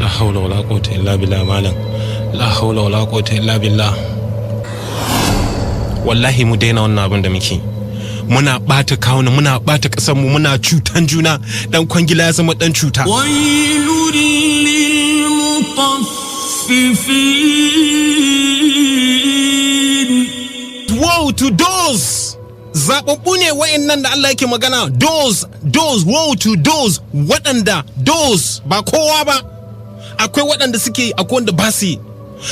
La hawla wala quwwata illa billah malam. La hawla wala quwwata illa billah. Wallahi mu daina wannan abin da muke. Muna bata kawuna, muna bata kasar mu, muna cutan juna. Dan kwangila ya zama dan cuta. Wailul lil mutaffifin. Woe to those. Zababbu ne wa'annan da Allah yake magana. Those, woe to those. Waɗanda, those ba kowa ba. Akwai waɗanda suke, akwai wanda ba su yi.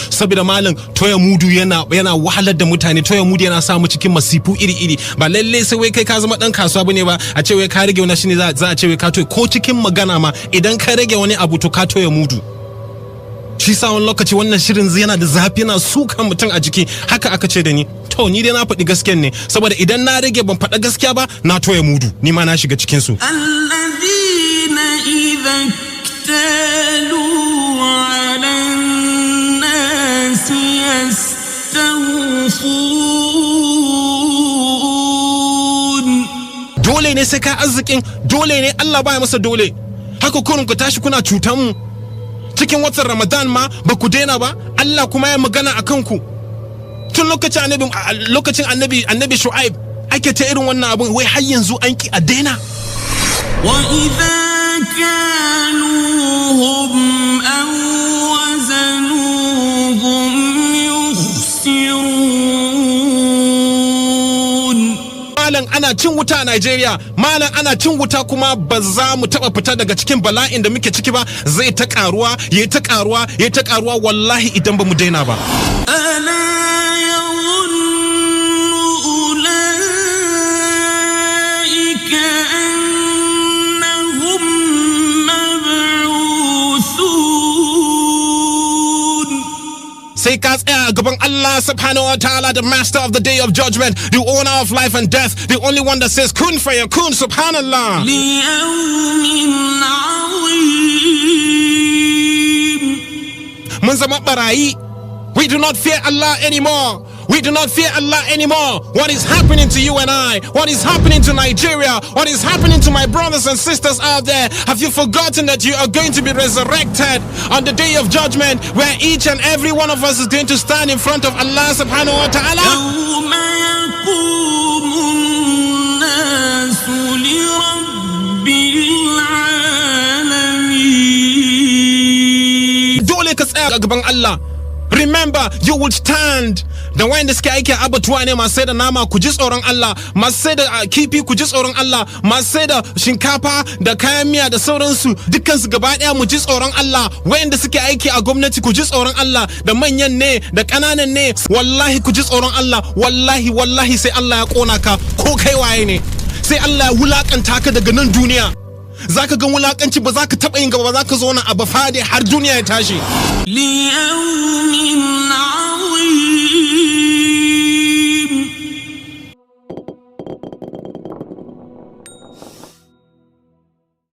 Saboda malam toya mudu yana wahalar da mutane, toya mudu yana samu cikin masifu iri-iri. Ba lalle sai wai kai ka zama dan kasuwa bane ba a ce wai ka rage wani shine za a ce wai ka toya, ko cikin magana ma idan ka rage wani abu to ka toya mudu. Shi sa wani lokaci wannan shirin yana da zafi, yana sukan mutum a jiki. Haka aka ce da ni, to ni dai na faɗi gaskiyan ne, saboda idan na rage ban faɗa gaskiya ba na toya mudu, ni ma na shiga cikin su. Alladhina idha iktalu ala dole ne sai ka arzikin, dole ne Allah baya masa dole. Haka kurin ku tashi kuna cutan mu cikin watan Ramadan ma ba ku daina ba. Allah kuma ya magana akan ku tun lokacin annabi Shu'aib ake ta irin wannan abun, wai har yanzu an ki a daina. Wa idha kaluhum aw wazanuhum malam ana cin wuta a Najeriya, malam ana cin wuta kuma ba za mu taba fita daga cikin bala'in da muke ciki ba. Zai ta karuwa, yayi ta karuwa wallahi idan ba mu daina ba. Sai ka tsaya gaban Allah subhanahu wa ta'ala, the master of the day of judgment, the owner of life and death, the only one that says kun fayakun, subhanallah. Mun zama barayi. We do not fear Allah anymore. We do not fear Allah anymore. What is happening to you and I? What is happening to Nigeria? What is happening to my brothers and sisters out there? Have you forgotten that you are going to be resurrected on the day of judgment, where each and every one of us is going to stand in front of Allah subhanahu wa ta'ala? Dole ka tsaya gaban Allah. Remember, you will stand. Da wayanda suke aiki a abatuwa ne, masu sai da nama ku ji tsoron Allah, masu sai da kifi ku ji tsoron Allah, masu sai da shinkafa da kayan miya da sauransu, dukkan su gaba daya mu ji tsoron Allah. Wayanda suke aiki a gwamnati ku ji tsoron Allah, da manyan ne da kananan ne, wallahi ku ji tsoron Allah. Wallahi sai Allah ya kona ka, ko kai waye ne, sai Allah ya wulakanta ka daga nan duniya. Zaka ga wulakanci, ba za ka taba yin gaba, ba za ka zo na abu fade har duniya ya tashi.